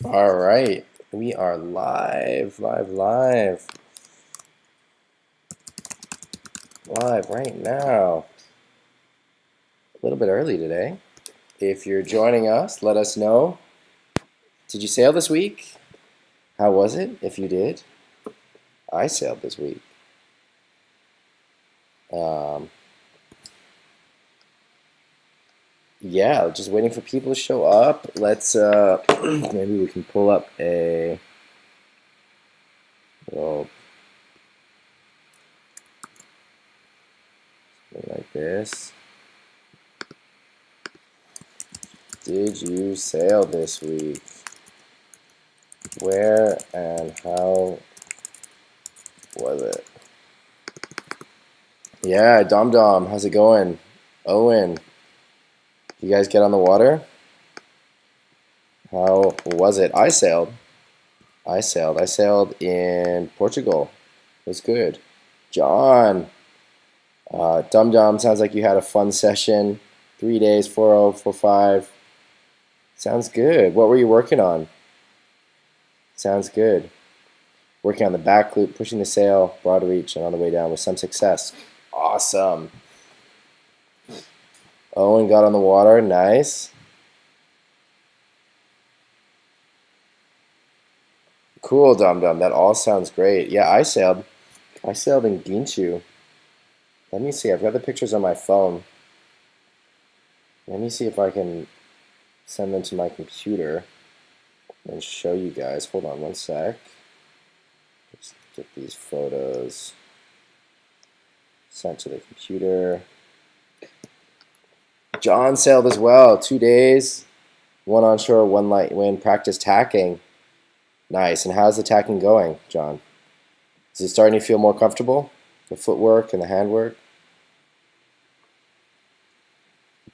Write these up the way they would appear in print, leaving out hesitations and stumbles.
All right, we are live right now. A little bit early today. If you're joining us, let us know. Did you sail this week? How was it? If you did, I sailed this week. Um, yeah, just waiting for people to show up. Let's maybe we can pull up a little something like this. Did you sail this week? Where and how was it? Yeah, Dom Dom, how's it going? Owen, you guys get on the water? How was it? I sailed in Portugal. It was good. John, Dum Dum, sounds like you had a fun session. 3 days, 4-0, 4-5. Sounds good. What were you working on? Sounds good. Working on the back loop, pushing the sail, broad reach, and on the way down with some success. Awesome. Owen got on the water. Nice. Cool, Dum Dum. That all sounds great. Yeah, I sailed. I sailed in Ginchu. Let me see. I've got the pictures on my phone. Let me see if I can send them to my computer and show you guys. Hold on one sec. Let's get these photos sent to the computer. John sailed as well. 2 days. One onshore, one light wind. Practice tacking. Nice. And how's the tacking going, John? Is it starting to feel more comfortable? The footwork and the handwork?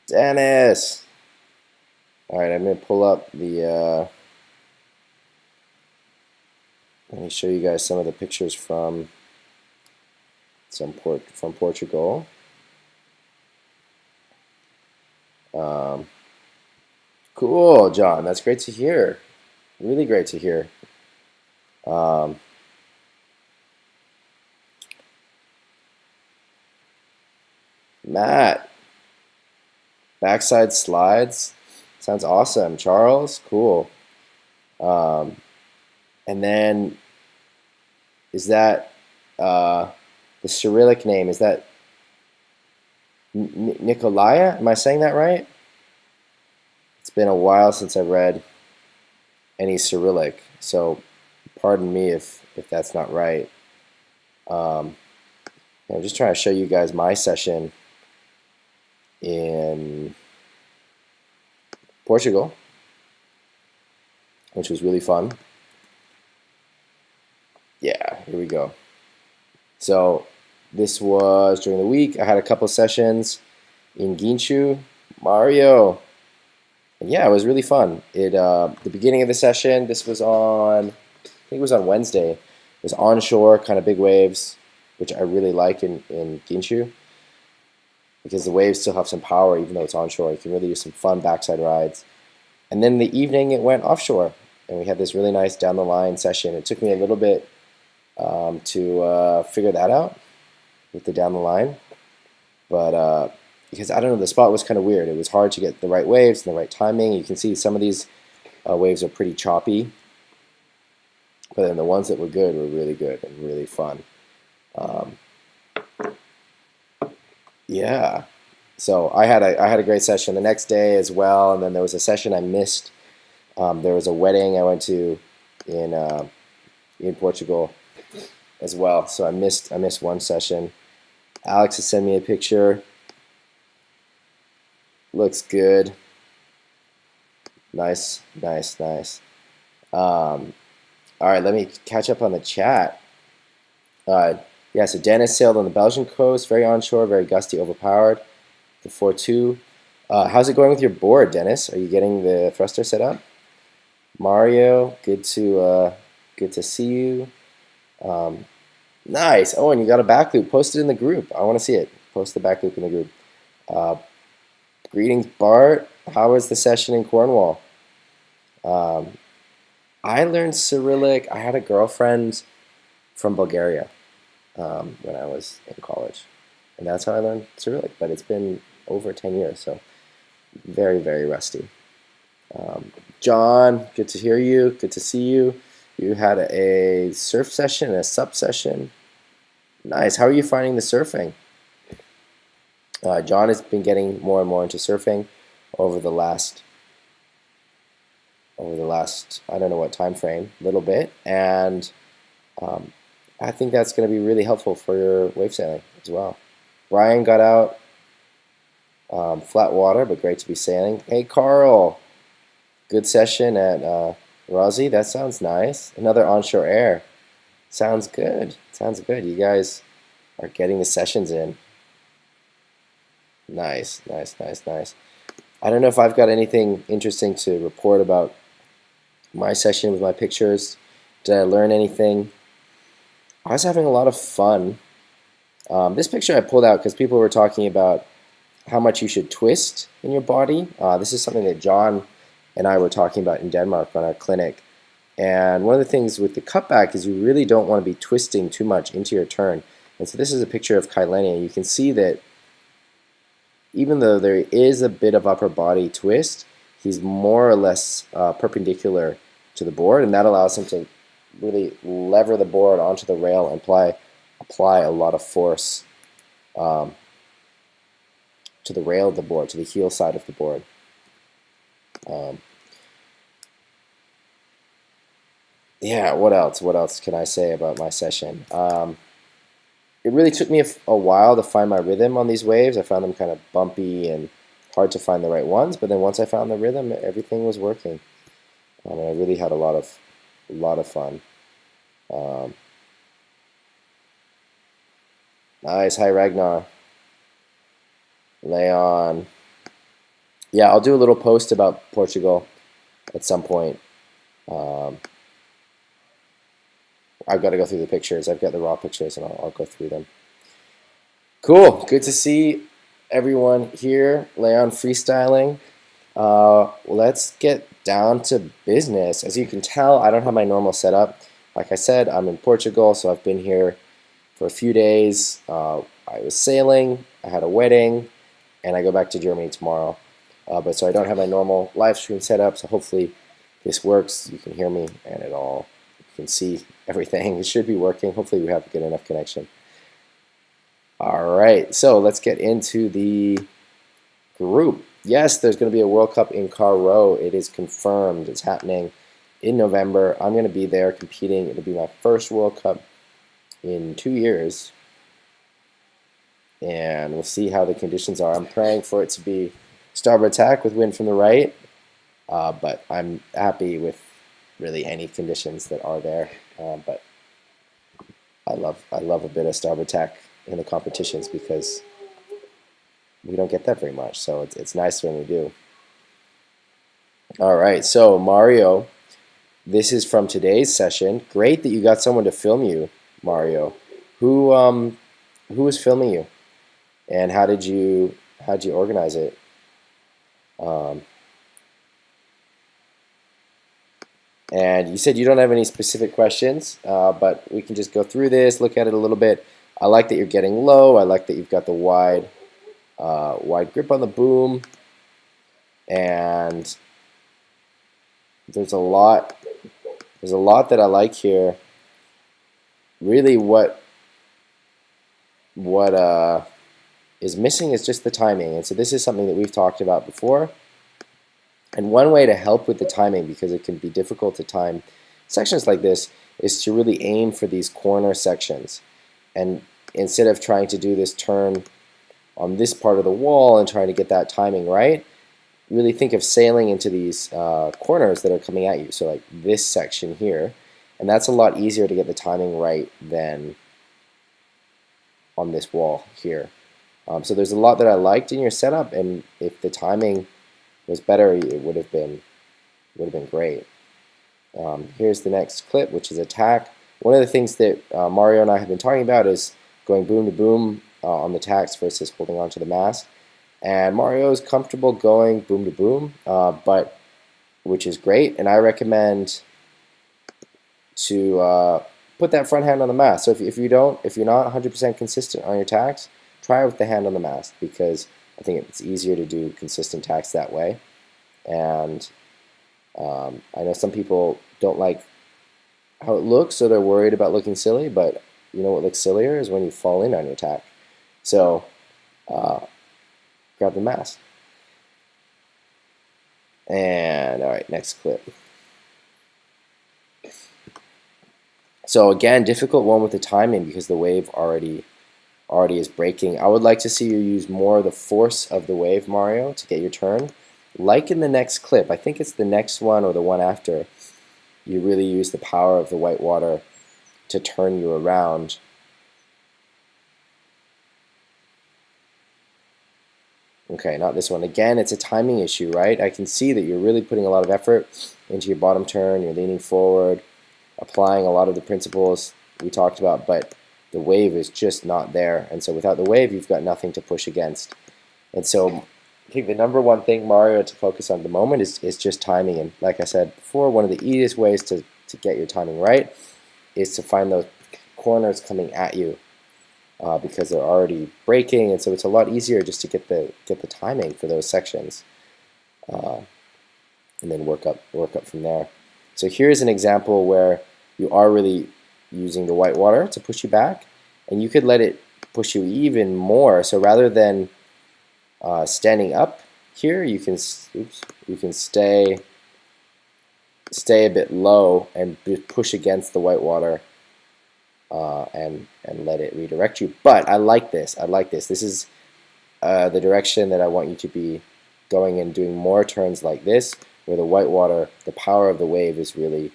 Dennis! Alright, I'm going to pull up the... let me show you guys some of the pictures from Portugal. Cool, John. That's great to hear. Really great to hear. Matt, backside slides. Sounds awesome. Charles, cool. And then, is that the Cyrillic name? Is that Nikolaya? Am I saying that right? It's been a while since I read any Cyrillic, so pardon me if that's not right. I'm just trying to show you guys my session in Portugal, which was really fun. Yeah, here we go. So this was during the week. I had a couple sessions in Ginchu, Mario. And yeah, it was really fun. The beginning of the session, this was on, I think it was on Wednesday. It was onshore, kind of big waves, which I really like in Ginchu because the waves still have some power even though it's onshore. You can really do some fun backside rides. And then in the evening, it went offshore, and we had this really nice down the line session. It took me a little bit to figure that out with the down the line, but because I don't know, the spot was kind of weird. It was hard to get the right waves and the right timing. You can see some of these waves are pretty choppy, but then the ones that were good were really good and really fun. Yeah, so I had a great session the next day as well, and then there was a session I missed. There was a wedding I went to in Portugal as well, so I missed one session. Alex has sent me a picture. Looks good. Nice, nice, nice. All right, let me catch up on the chat. Yeah, so Dennis sailed on the Belgian coast, very onshore, very gusty, overpowered. The 4-2. How's it going with your board, Dennis? Are you getting the thruster set up? Mario, good to see you. Nice. Oh, and you got a back loop. Post it in the group. I want to see it. Post the back loop in the group. Greetings, Bart. How was the session in Cornwall? I learned Cyrillic. I had a girlfriend from Bulgaria when I was in college, and that's how I learned Cyrillic. But it's been over 10 years, so very, very rusty. John, good to hear you. Good to see you. You had a surf session and a sup session. Nice. How are you finding the surfing? John has been getting more and more into surfing over the last I don't know what time frame, little bit, and um, I think that's going to be really helpful for your wave sailing as well. Brian got out flat water, but great to be sailing. Hey Carl, good session at Rosie. That sounds nice. Another onshore air. Sounds good. Sounds good. You guys are getting the sessions in. Nice, nice, nice, nice. I don't know if I've got anything interesting to report about my session with my pictures. Did I learn anything? I was having a lot of fun. This picture I pulled out because people were talking about how much you should twist in your body. This is something that John and I were talking about in Denmark on our clinic. And one of the things with the cutback is you really don't want to be twisting too much into your turn. And so this is a picture of Kailani. You can see that even though there is a bit of upper body twist, he's more or less perpendicular to the board, and that allows him to really lever the board onto the rail and apply a lot of force to the rail of the board, to the heel side of the board. Yeah, what else? What else can I say about my session? It really took me a while to find my rhythm on these waves. I found them kind of bumpy and hard to find the right ones, but then once I found the rhythm, everything was working. And I really had a lot of fun. Nice. Hi, Ragnar. Leon. Yeah, I'll do a little post about Portugal at some point. I've got to go through the pictures. I've got the raw pictures, and I'll go through them. Cool. Good to see everyone here. Leon freestyling. Let's get down to business. As you can tell, I don't have my normal setup. Like I said, I'm in Portugal, so I've been here for a few days. I was sailing, I had a wedding, and I go back to Germany tomorrow. But so I don't have my normal live stream setup, so hopefully this works. You can hear me, and you can see everything. It should be working. Hopefully we have a good enough connection. All right, so let's get into the group. Yes, there's going to be a World Cup in Caro. It is confirmed. It's happening in November. I'm going to be there competing. It'll be my first World Cup in 2 years. And we'll see how the conditions are. I'm praying for it to be starboard attack with wind from the right. But I'm happy with really any conditions that are there. But I love a bit of starboard attack in the competitions because we don't get that very much, so it's nice when we do. All right, so Mario, this is from today's session. Great that you got someone to film you, Mario. Who was filming you, and how did you organize it? And you said you don't have any specific questions, but we can just go through this, look at it a little bit. I like that you're getting low. I like that you've got the wide grip on the boom, and there's a lot that I like here. Really, what is missing is just the timing, and so this is something that we've talked about before. And one way to help with the timing, because it can be difficult to time sections like this, is to really aim for these corner sections, and instead of trying to do this turn on this part of the wall and trying to get that timing right, really think of sailing into these corners that are coming at you. So like this section here, and that's a lot easier to get the timing right than on this wall here. So there's a lot that I liked in your setup, and if the timing was better, it would have been great. Here's the next clip, which is attack. One of the things that Mario and I have been talking about is going boom to boom on the tacks versus holding onto the mast. And Mario is comfortable going boom to boom, but which is great. And I recommend to put that front hand on the mast. So if you're not 100% consistent on your tacks, try it with the hand on the mast, because I think it's easier to do consistent tacks that way. And I know some people don't like how it looks, so they're worried about looking silly, but you know what looks sillier is when you fall in on your tack. So grab the mast. And all right, next clip. So again, difficult one with the timing because the wave already is breaking. I would like to see you use more of the force of the wave, Mario, to get your turn. Like in the next clip, I think it's the next one or the one after, you really use the power of the white water to turn you around. Okay, not this one. Again, it's a timing issue, right? I can see that you're really putting a lot of effort into your bottom turn. You're leaning forward, applying a lot of the principles we talked about, but the wave is just not there. And so without the wave, you've got nothing to push against. And so I think the number one thing, Mario, to focus on at the moment is just timing. And like I said before, one of the easiest ways to get your timing right is to find those corners coming at you because they're already breaking. And so it's a lot easier just to get the timing for those sections and then work up from there. So here's an example where you are really using the white water to push you back, and you could let it push you even more. So rather than standing up here, you can stay a bit low and push against the white water and let it redirect you. But I like this. This is the direction that I want you to be going and doing more turns like this, where the white water, the power of the wave is really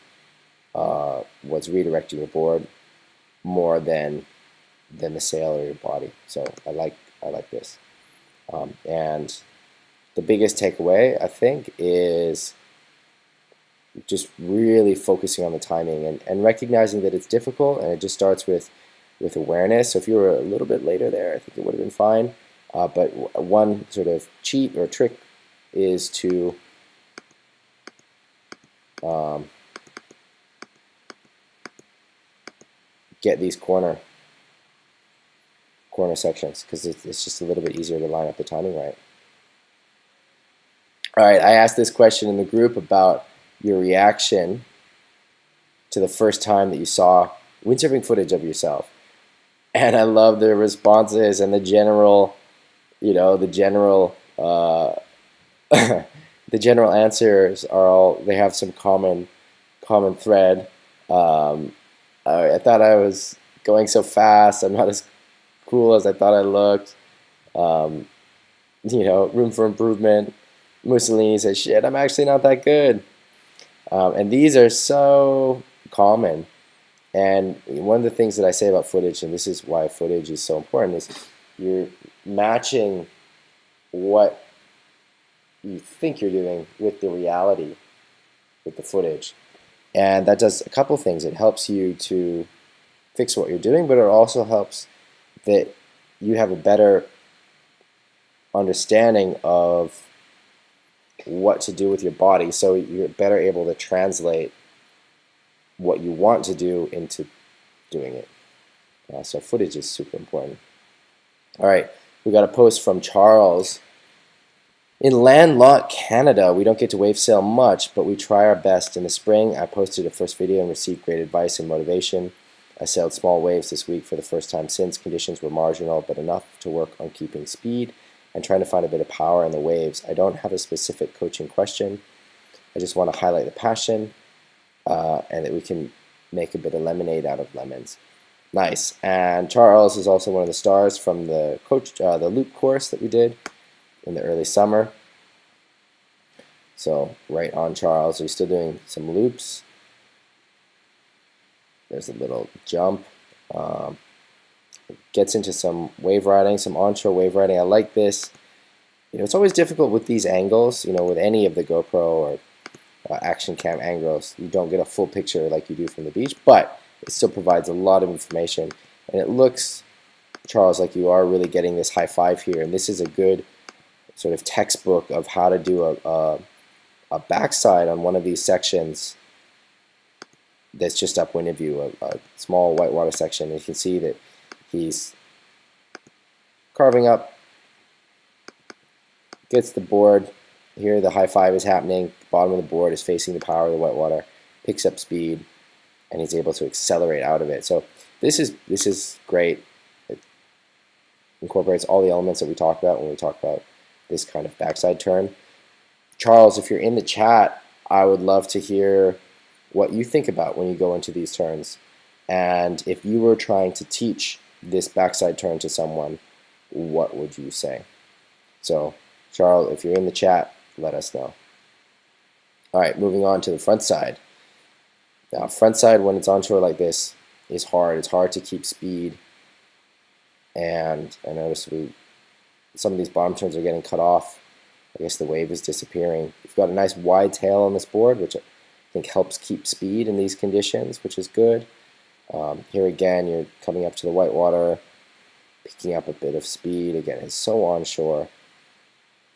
what's redirecting your board more than the sail or your body. So I like this. And the biggest takeaway, I think, is just really focusing on the timing and recognizing that it's difficult, and it just starts with awareness. So if you were a little bit later there, I think it would have been fine. But one sort of cheat or trick is to get these corner sections, because it's just a little bit easier to line up the timing right. All right, I asked this question in the group about your reaction to the first time that you saw windsurfing footage of yourself, and I love the responses and the general, the general answers are all, they have some common thread. I thought I was going so fast. I'm not as cool as I thought I looked. Room for improvement. Mussolini says, shit, I'm actually not that good. And these are so common. And one of the things that I say about footage, and this is why footage is so important, is you're matching what you think you're doing with the reality, with the footage. And that does a couple things. It helps you to fix what you're doing, but it also helps that you have a better understanding of what to do with your body, so you're better able to translate what you want to do into doing it. So footage is super important. All right, we got a post from Charles. In landlocked Canada, we don't get to wave sail much, but we try our best. In the spring, I posted a first video and received great advice and motivation. I sailed small waves this week for the first time since. Conditions were marginal, but enough to work on keeping speed and trying to find a bit of power in the waves. I don't have a specific coaching question. I just want to highlight the passion and that we can make a bit of lemonade out of lemons. Nice. And Charles is also one of the stars from the loop course that we did in the early summer. So right on, Charles. Are you still doing some loops? There's a little jump. Gets into some wave riding, some onshore wave riding. I like this. It's always difficult with these angles. With any of the GoPro or action cam angles, you don't get a full picture like you do from the beach, but it still provides a lot of information. And it looks, Charles, like you are really getting this high five here. And this is a good sort of textbook of how to do a backside on one of these sections that's just upwind of you, a small whitewater section. And you can see that he's carving up, gets the board. Here the high five is happening. The bottom of the board is facing the power of the whitewater, picks up speed, and he's able to accelerate out of it. So this is great. It incorporates all the elements that we talked about when we talk about this kind of backside turn. Charles, if you're in the chat, I would love to hear what you think about when you go into these turns. And if you were trying to teach this backside turn to someone, what would you say? So, Charles, if you're in the chat, let us know. All right, moving on to the front side. Now, front side, when it's onshore like this, is hard. It's hard to keep speed. And I noticed some of these bottom turns are getting cut off. I guess the wave is disappearing. You've got a nice wide tail on this board, which I think helps keep speed in these conditions, which is good. Here again, you're coming up to the whitewater, picking up a bit of speed. Again, it's so onshore.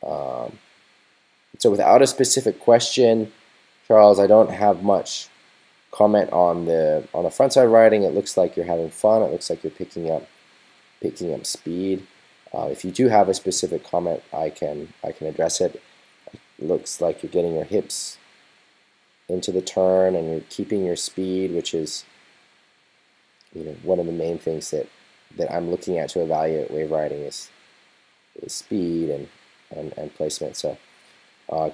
So without a specific question, Charles, I don't have much comment on the frontside riding. It looks like you're having fun. It looks like you're picking up speed. If you do have a specific comment, I can address it. It looks like you're getting your hips into the turn and you're keeping your speed, which is one of the main things that I'm looking at to evaluate wave riding is speed and placement. So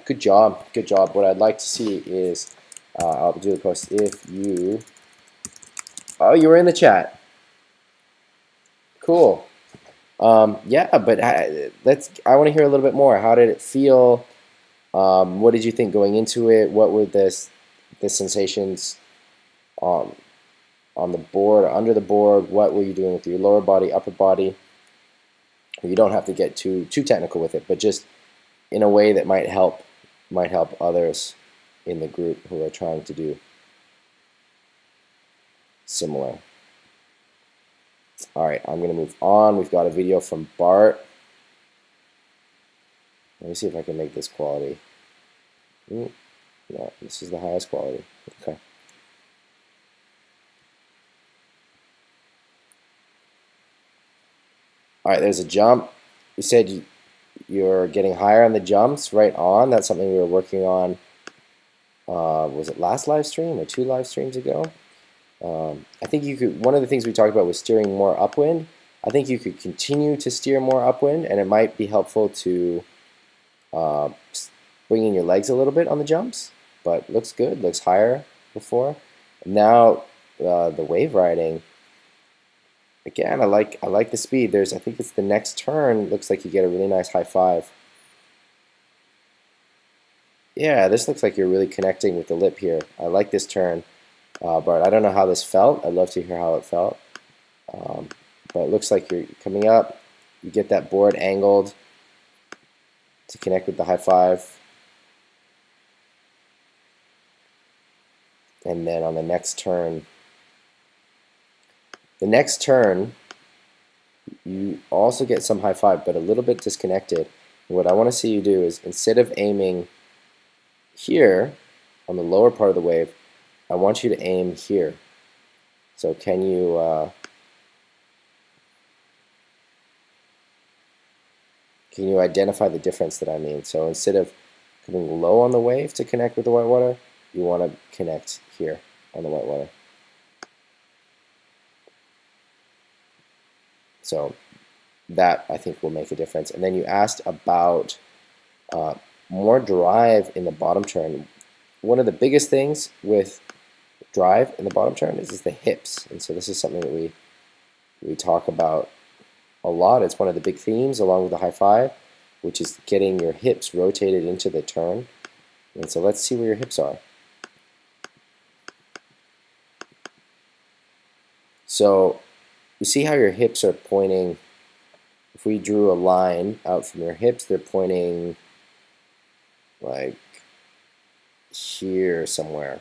good job. What I'd like to see is I'll do the post if you. Oh, you were in the chat. Cool. Yeah, but I want to hear a little bit more. How did it feel? What did you think going into it? What were the sensations on the board, under the board? What were you doing with your lower body, upper body? You don't have to get too technical with it, but just in a way that might help others in the group who are trying to do similar. All right, I'm going to move on. We've got a video from Bart. Let me see if I can make this quality. No, this is the highest quality. Okay. All right, there's a jump. You said you're getting higher on the jumps, right on. That's something we were working on. Was it last live stream or 2 live streams ago? I think you could. One of the things we talked about was steering more upwind. I think you could continue to steer more upwind, and it might be helpful to bring in your legs a little bit on the jumps. But looks good. Looks higher before. Now the wave riding. Again, I like the speed. I think it's the next turn. Looks like you get a really nice high five. Yeah, this looks like you're really connecting with the lip here. I like this turn. But I don't know how this felt. I'd love to hear how it felt. But it looks like you're coming up. You get that board angled to connect with the high five. And then on the next turn, you also get some high five, but a little bit disconnected. And what I want to see you do is, instead of aiming here on the lower part of the wave, I want you to aim here. So can you identify the difference that I mean? So instead of coming low on the wave to connect with the whitewater, you want to connect here on the whitewater. So that, I think, will make a difference. And then you asked about more drive in the bottom turn. One of the biggest things with drive in the bottom turn is the hips. And so this is something that we talk about a lot. It's one of the big themes along with the high five, which is getting your hips rotated into the turn. And so let's see where your hips are. So you see how your hips are pointing. If we drew a line out from your hips, they're pointing like here somewhere,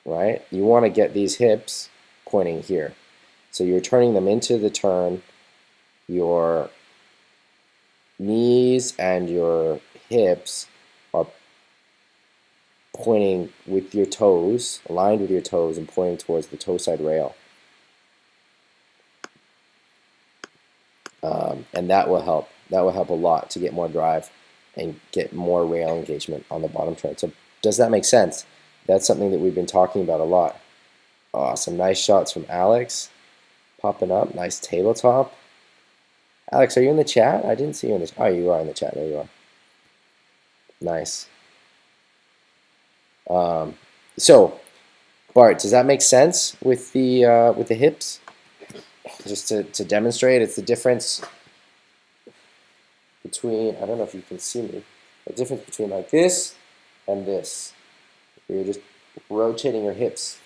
right? You want to get these hips pointing here. So you're turning them into the turn. Your knees and your hips are pointing with your toes, aligned with your toes, and pointing towards the toe side rail. And that will help. That will help a lot to get more drive and get more rail engagement on the bottom turn. So does that make sense? That's something that we've been talking about a lot. Oh, some nice shots from Alex popping up. Nice tabletop. Alex, are you in the chat? I didn't see you in the chat. Oh, you are in the chat. There you are. Nice. So, Bart, does that make sense with the hips? Just to demonstrate, it's the difference between, I don't know if you can see me, the difference between like this and this. You're just rotating your hips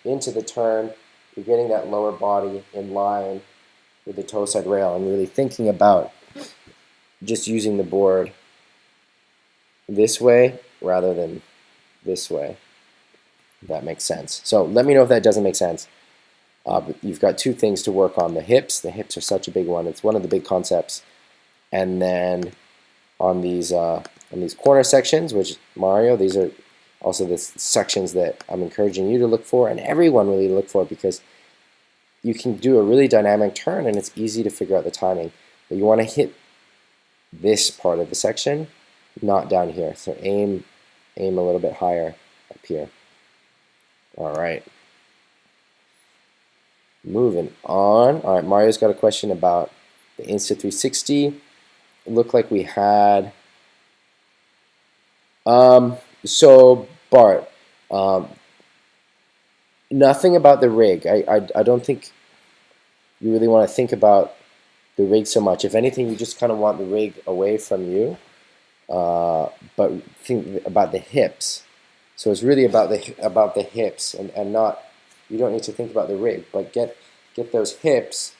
into the turn. You're getting that lower body in line with the toe side rail and really thinking about just using the board this way rather than this way. If that makes sense. So let me know if that doesn't make sense. But you've got two things to work on. The hips are such a big one. It's one of the big concepts. And then on these corner sections, which Mario, these are also the sections that I'm encouraging you to look for, and everyone really to look for, because you can do a really dynamic turn and it's easy to figure out the timing. But you want to hit this part of the section, not down here. So aim a little bit higher up here. All right. Moving on. All right, Mario's got a question about the Insta360. It looked like we had. So Bart, nothing about the rig. I don't think you really want to think about the rig so much. If anything, you just kind of want the rig away from you. But think about the hips. So it's really about the hips, and not, you don't need to think about the rig, but get those hips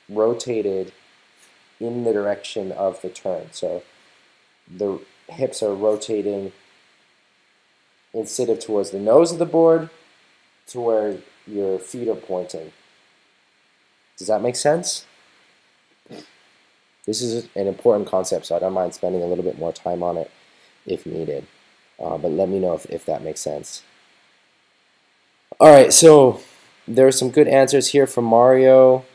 rotated in the direction of the turn. So the hips are rotating instead of towards the nose of the board to where your feet are pointing. Does that make sense? This is an important concept, so I don't mind spending a little bit more time on it if needed. But let me know if that makes sense. All right, so there are some good answers here from Mario.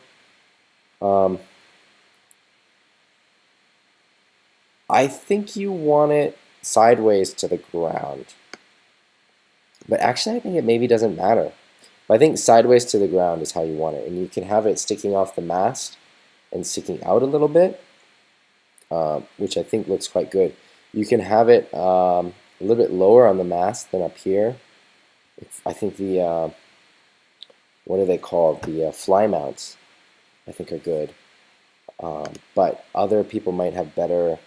I think you want it sideways to the ground. But actually, I think it maybe doesn't matter. But I think sideways to the ground is how you want it. And you can have it sticking off the mast and sticking out a little bit, which I think looks quite good. You can have it a little bit lower on the mast than up here. I think the, what are they called? The fly mounts, I think, are good. But other people might have better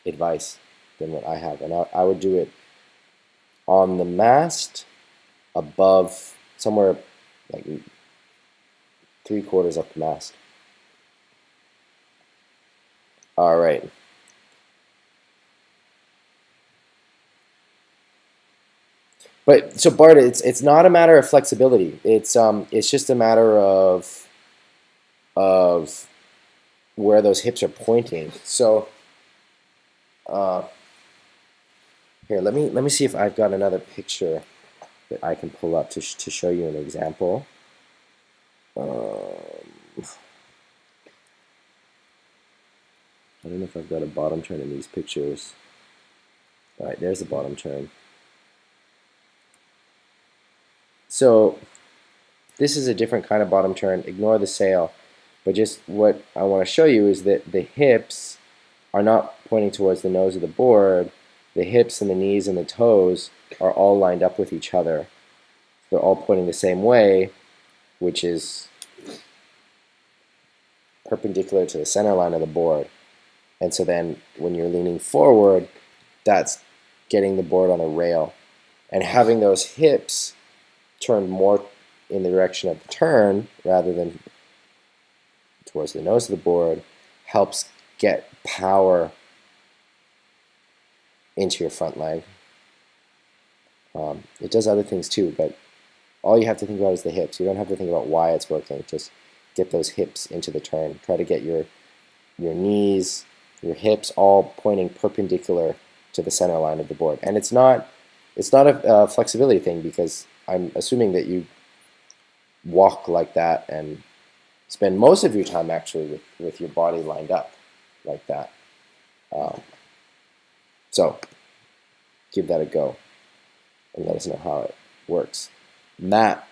advice than what I have. And I would do it on the mast above, somewhere like 3/4 up the mast. All right. But so Bart, it's not a matter of flexibility. It's just a matter of where those hips are pointing. So here, let me see if I've got another picture that I can pull up to show you an example. I don't know if I've got a bottom turn in these pictures. All right, there's the bottom turn. So this is a different kind of bottom turn. Ignore the sail. But just what I want to show you is that the hips are not pointing towards the nose of the board. The hips and the knees and the toes are all lined up with each other. They're all pointing the same way, which is perpendicular to the center line of the board. And so then when you're leaning forward, that's getting the board on the rail. And having those hips turn more in the direction of the turn rather than towards the nose of the board helps get power into your front leg. It does other things too, but all you have to think about is the hips. You don't have to think about why it's working. Just get those hips into the turn. Try to get your knees, your hips all pointing perpendicular to the center line of the board. And it's not a flexibility thing, because I'm assuming that you walk like that and spend most of your time actually with your body lined up like that. So give that a go and let us know how it works. Matt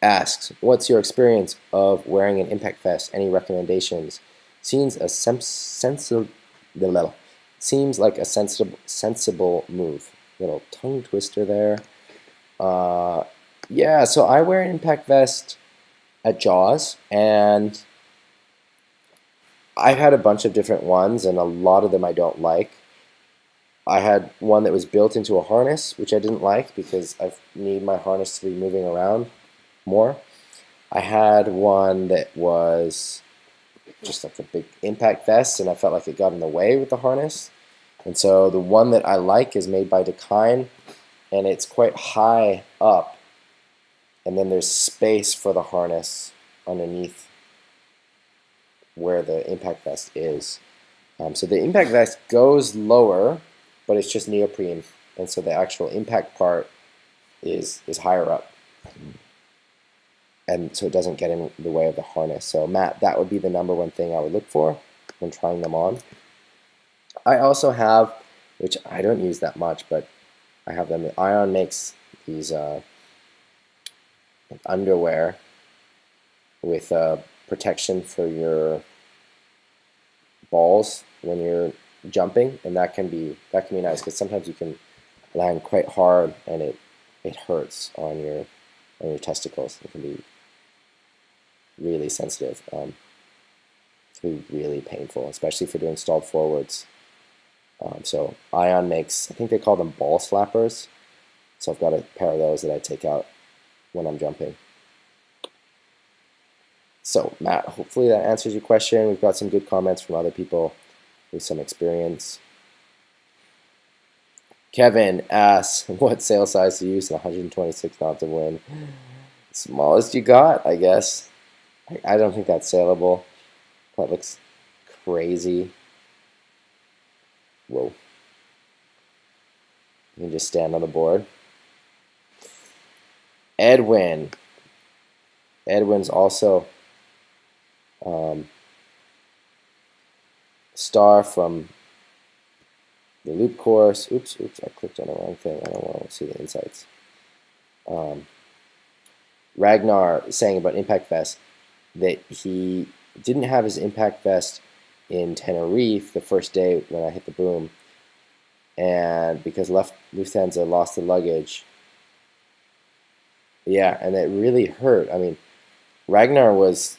asks, what's your experience of wearing an impact vest? Any recommendations? Seems like a sensible move. Little tongue twister there. Yeah, so I wear an impact vest at Jaws, and I've had a bunch of different ones, and a lot of them I don't like. I had one that was built into a harness, which I didn't like because I need my harness to be moving around more. I had one that was just like a big impact vest, and I felt like it got in the way with the harness. And so the one that I like is made by Dakine, and it's quite high up, and then there's space for the harness underneath where the impact vest is. So the impact vest goes lower, but it's just neoprene, and so the actual impact part is higher up, and so it doesn't get in the way of the harness. So Matt, that would be the number one thing I would look for when trying them on. I also have, which I don't use that much, but I have them. Ion makes these underwear with protection for your balls when you're jumping, and that can be nice, because sometimes you can land quite hard and it hurts on your testicles. It can be really sensitive. It can be really painful, especially for doing stalled forwards. So Ion makes, I think they call them ball slappers. So I've got a pair of those that I take out when I'm jumping. So Matt, hopefully that answers your question. We've got some good comments from other people with some experience. Kevin asks, what sail size to use in 126 knots of wind? Smallest you got, I guess. I don't think that's sailable. That looks crazy. Whoa. You can just stand on the board. Edwin's also star from the loop course. Oops, I clicked on the wrong thing. I don't want to see the insights. Ragnar saying about impact vest that he didn't have his impact vest in Tenerife the first day when I hit the boom, and because Lufthansa lost the luggage. Yeah, and it really hurt. I mean, Ragnar was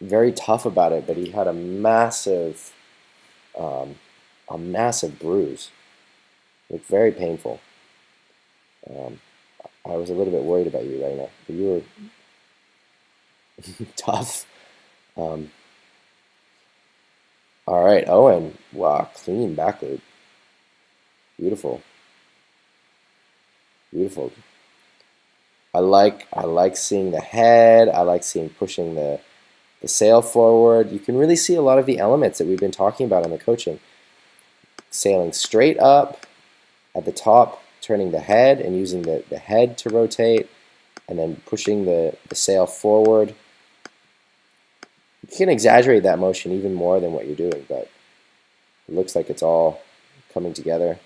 very tough about it, but he had a massive bruise. It was very painful. I was a little bit worried about you, Ragnar, but you were tough. All right, Owen. Wow, clean back loop. Beautiful. Beautiful. I like seeing the head. I like seeing pushing the sail forward. You can really see a lot of the elements that we've been talking about in the coaching. Sailing straight up at the top, turning the head and using the head to rotate, and then pushing the sail forward. You can exaggerate that motion even more than what you're doing, but it looks like it's all coming together.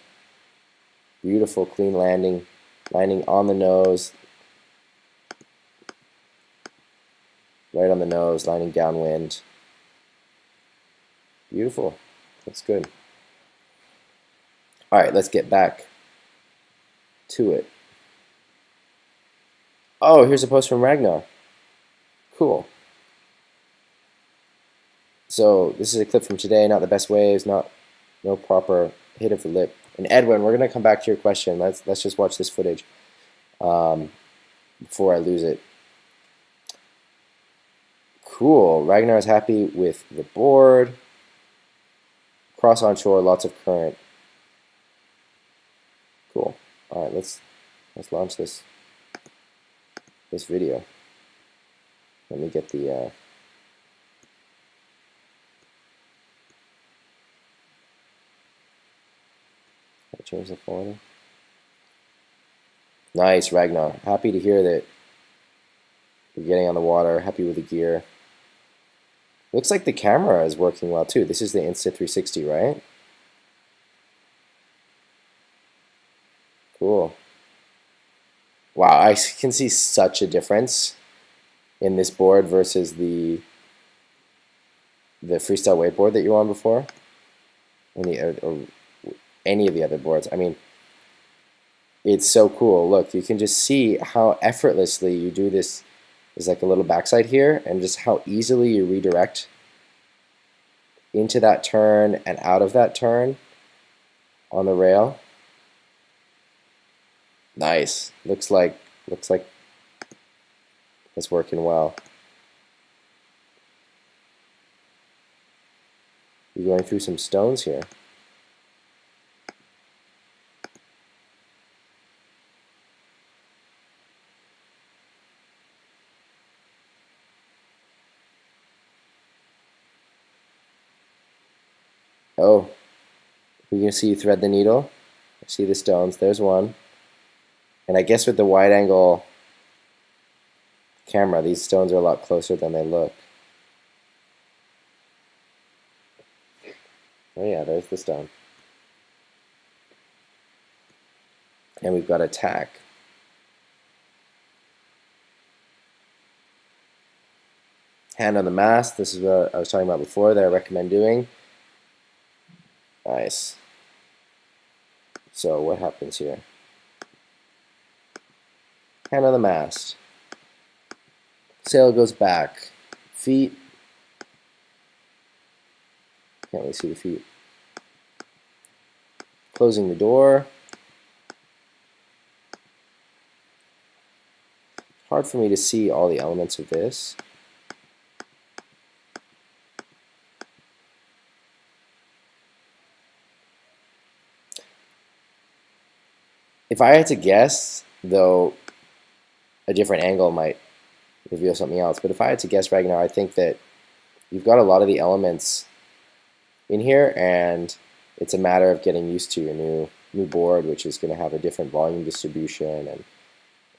Beautiful, clean landing on the nose, right on the nose, landing downwind. Beautiful. That's good. All right, let's get back to it. Oh, here's a post from Ragnar. Cool. So this is a clip from today. Not the best waves. No proper hit of the lip. And Edwin, we're gonna come back to your question. Let's just watch this footage before I lose it. Cool. Ragnar is happy with the board. Cross on shore, lots of current. Cool. All right, let's launch this video. Let me get the change the forwarding. Nice, Ragnar. Happy to hear that you're getting on the water. Happy with the gear. Looks like the camera is working well too. This is the Insta360, right? Cool. Wow, I can see such a difference in this board versus the freestyle wakeboard that you were on before, or any of the other boards. I mean, it's so cool. Look, you can just see how effortlessly you do this. There's like a little backside here, and just how easily you redirect into that turn and out of that turn on the rail. Nice. Looks like it's working well. You're going through some stones here. Oh, you can see you thread the needle. I see the stones. There's one. And I guess with the wide angle camera, these stones are a lot closer than they look. Oh yeah, there's the stone. And we've got a tack. Hand on the mast. This is what I was talking about before that I recommend doing. Nice. So what happens here? Hand on the mast. Sail goes back. Feet. Can't really see the feet. Closing the door. Hard for me to see all the elements of this. If I had to guess, though, a different angle might reveal something else, but if I had to guess right now, I think that you've got a lot of the elements in here, and it's a matter of getting used to your new board, which is going to have a different volume distribution, and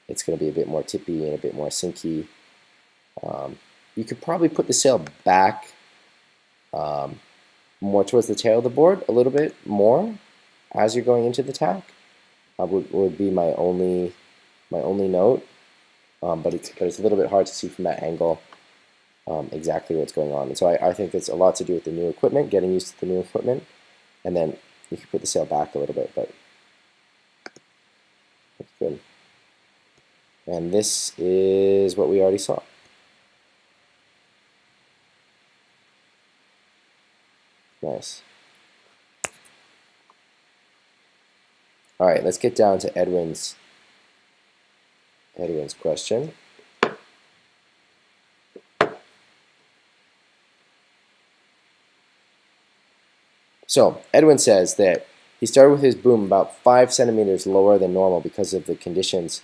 it's going to be a bit more tippy and a bit more sinky. You could probably put the sail back more towards the tail of the board a little bit more as you're going into the tack. Would be my only note, but it's a little bit hard to see from that angle exactly what's going on. And so I think it's a lot to do with the new equipment, getting used to the new equipment, and then you can put the sail back a little bit, but that's good. And this is what we already saw. Nice. All right, let's get down to Edwin's question. So Edwin says that he started with his boom about 5 centimeters lower than normal because of the conditions,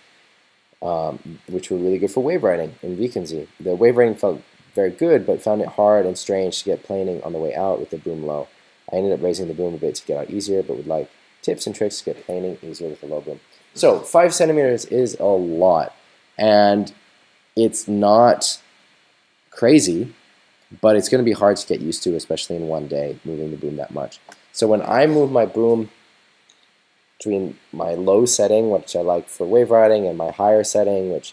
which were really good for wave riding in Vikensee. The wave riding felt very good, but found it hard and strange to get planing on the way out with the boom low. I ended up raising the boom a bit to get out easier, but would like tips and tricks to get planing easier with the low boom. So 5 centimeters is a lot, and it's not crazy, but it's going to be hard to get used to, especially in one day, moving the boom that much. So when I move my boom between my low setting, which I like for wave riding, and my higher setting, which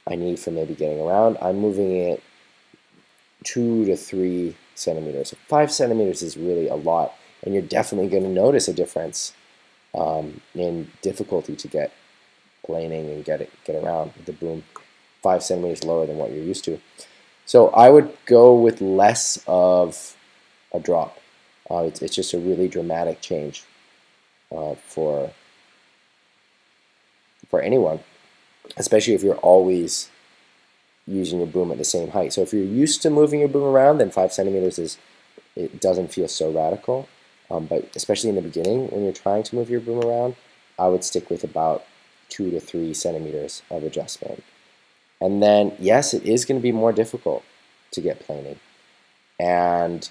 I need for maybe getting around, I'm moving it 2 to 3 centimeters. So 5 centimeters is really a lot, and you're definitely going to notice a difference in difficulty to get planing and get around with the boom 5 centimeters lower than what you're used to. So I would go with less of a drop. It's just a really dramatic change for anyone, especially if you're always using your boom at the same height. So if you're used to moving your boom around, then 5 centimeters it doesn't feel so radical. But especially in the beginning, when you're trying to move your boom around, I would stick with about 2 to 3 centimeters of adjustment. And then, yes, it is going to be more difficult to get planing. And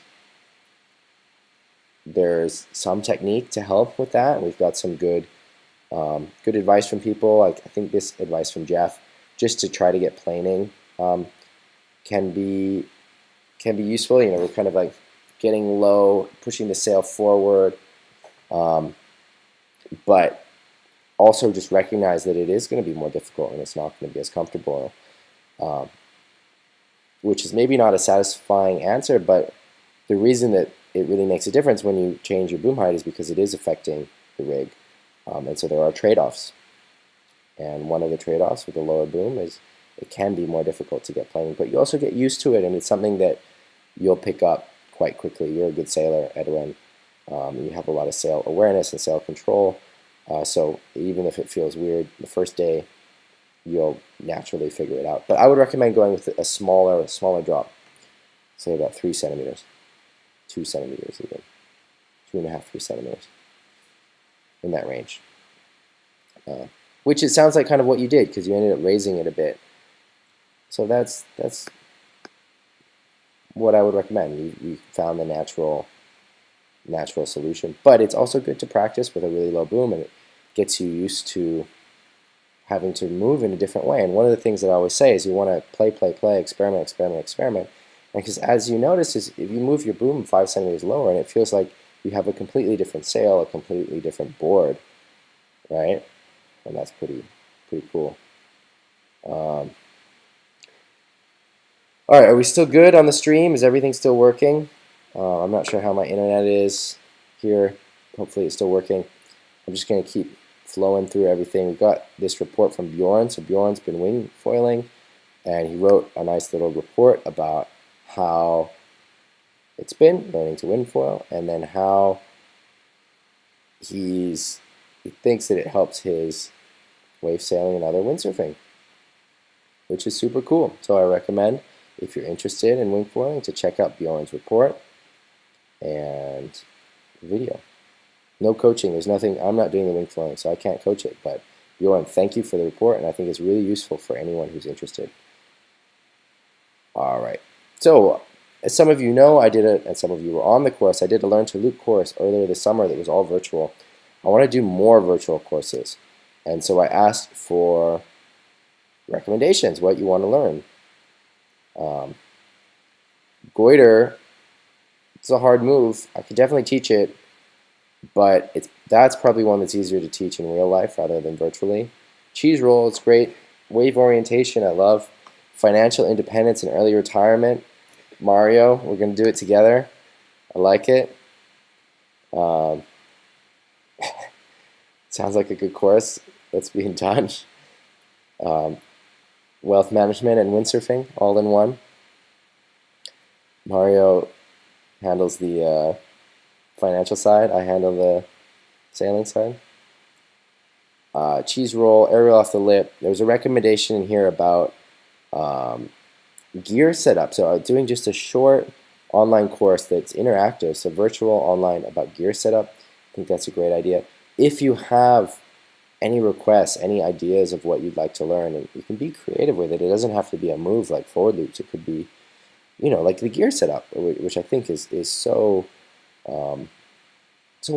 there's some technique to help with that. We've got some good advice from people. Like I think this advice from Jeff, just to try to get planing, can be useful. We're kind of like getting low, pushing the sail forward, but also just recognize that it is going to be more difficult and it's not going to be as comfortable, which is maybe not a satisfying answer, but the reason that it really makes a difference when you change your boom height is because it is affecting the rig. And so there are trade-offs. And one of the trade-offs with a lower boom is it can be more difficult to get planing, but you also get used to it, and it's something that you'll pick up quite quickly. You're a good sailor, Edwin. You have a lot of sail awareness and sail control. So even if it feels weird the first day, you'll naturally figure it out. But I would recommend going with a smaller drop, say about 3 centimeters, 2 centimeters even, 2.5, 3 centimeters, in that range. Which it sounds like kind of what you did, because you ended up raising it a bit. So that's what I would recommend. You found the natural solution. But it's also good to practice with a really low boom, and it gets you used to having to move in a different way. And one of the things that I always say is you want to play, experiment. And because as you notice is if you move your boom 5 centimeters lower, and it feels like you have a completely different sail, a completely different board, right? And that's pretty cool. All right, are we still good on the stream? Is everything still working? I'm not sure how my internet is here. Hopefully it's still working. I'm just going to keep flowing through everything. We got this report from Bjorn. So Bjorn's been wing foiling, and he wrote a nice little report about how it's been learning to wing foil, and then how he thinks that it helps his wave sailing and other windsurfing, which is super cool. So I recommend, if you're interested in wing foiling, to check out Bjorn's report and video. No coaching. There's nothing. I'm not doing the wing foiling, so I can't coach it. But Bjorn, thank you for the report, and I think it's really useful for anyone who's interested. All right. So, as some of you know, and some of you were on the course, I did a Learn to Loop course earlier this summer that was all virtual. I want to do more virtual courses. And so I asked for recommendations, what you want to learn. Goiter, it's a hard move. I could definitely teach it, but that's probably one that's easier to teach in real life rather than virtually. Cheese roll, it's great. Wave orientation, I love. Financial independence and early retirement. Mario, we're going to do it together. I like it. Sounds like a good course that's being done. Wealth management and windsurfing all in one. Mario handles the financial side. I handle the sailing side. Cheese roll, aerial off the lip. There's a recommendation in here about gear setup. So I'm doing just a short online course that's interactive, so virtual online about gear setup. I think that's a great idea. If you have any requests, any ideas of what you'd like to learn, and you can be creative with it. It doesn't have to be a move like forward loops. It could be, like the gear setup, which I think is so so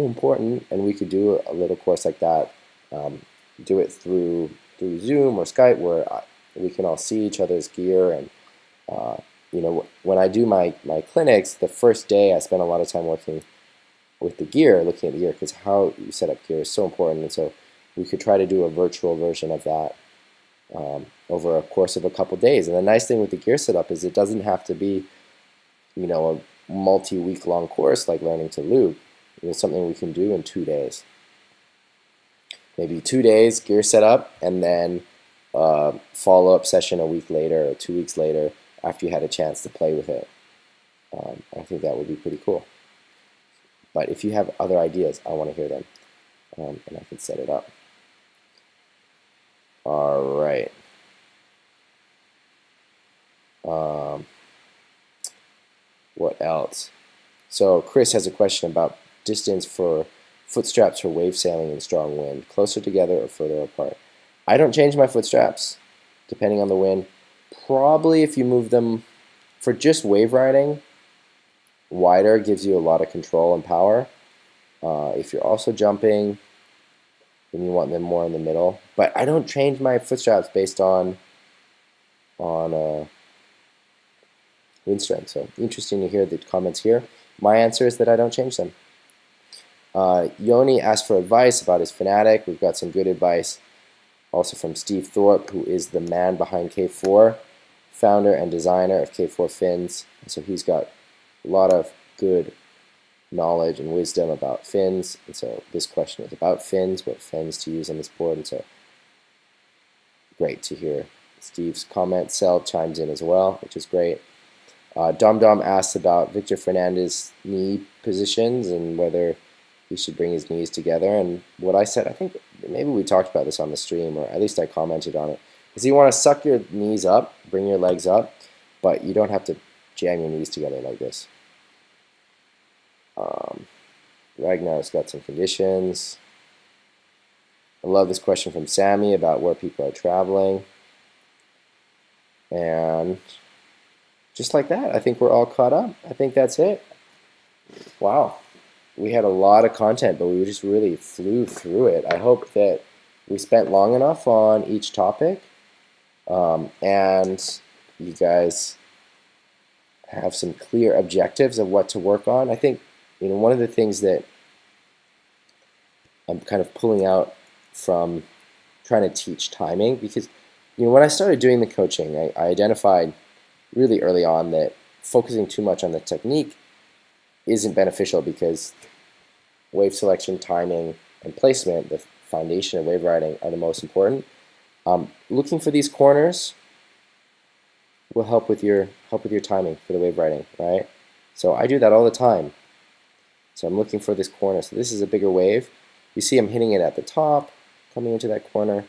important. And we could do a little course like that. Do it through Zoom or Skype, where we can all see each other's gear. And when I do my clinics, the first day I spend a lot of time working with the gear, looking at the gear, because how you set up gear is so important. And so we could try to do a virtual version of that over a course of a couple days. And the nice thing with the gear setup is it doesn't have to be, a multi-week long course like learning to loop. It's something we can do in 2 days. Maybe 2 days gear setup, and then follow-up session a week later or 2 weeks later after you had a chance to play with it. I think that would be pretty cool. But if you have other ideas, I want to hear them, and I can set it up. All right. What else? So Chris has a question about distance for foot straps for wave sailing in strong wind, closer together or further apart. I don't change my foot straps depending on the wind. Probably if you move them for just wave riding, wider gives you a lot of control and power. If you're also jumping, then you want them more in the middle. But I don't change my foot straps based on wind strength. So interesting to hear the comments here. My answer is that I don't change them. Yoni asked for advice about his Fanatic. We've got some good advice also from Steve Thorpe, who is the man behind K4, founder and designer of K4 fins. So he's got a lot of good knowledge and wisdom about fins. And so this question is about fins, what fins to use on this board. And so great to hear Steve's comment. Cell chimes in as well, which is great. Dom Dom asked about Victor Fernandez's knee positions and whether he should bring his knees together. And what I said, I think maybe we talked about this on the stream, or at least I commented on it, is you want to suck your knees up, bring your legs up, but you don't have to jam your knees together like this. Ragnar's got some conditions. I love this question from Sammy about where people are traveling. And just like that, I think we're all caught up. I think that's it. Wow. We had a lot of content, but we just really flew through it. I hope that we spent long enough on each topic, and you guys have some clear objectives of what to work on. I think one of the things that I'm kind of pulling out from trying to teach timing, because when I started doing the coaching, I identified really early on that focusing too much on the technique isn't beneficial, because wave selection, timing, and placement, the foundation of wave riding, are the most important. Looking for these corners will help with your timing for the wave riding, right? So I do that all the time. So I'm looking for this corner. So this is a bigger wave. You see I'm hitting it at the top, coming into that corner.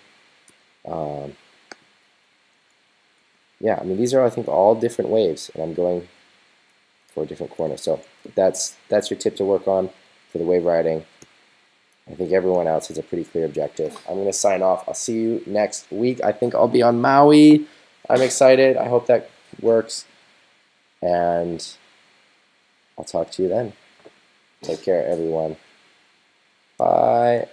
Yeah, I mean, these are, I think, all different waves, and I'm going for a different corner. So that's your tip to work on for the wave riding. I think everyone else has a pretty clear objective. I'm going to sign off. I'll see you next week. I think I'll be on Maui. I'm excited. I hope that works. And I'll talk to you then. Take care, everyone. Bye.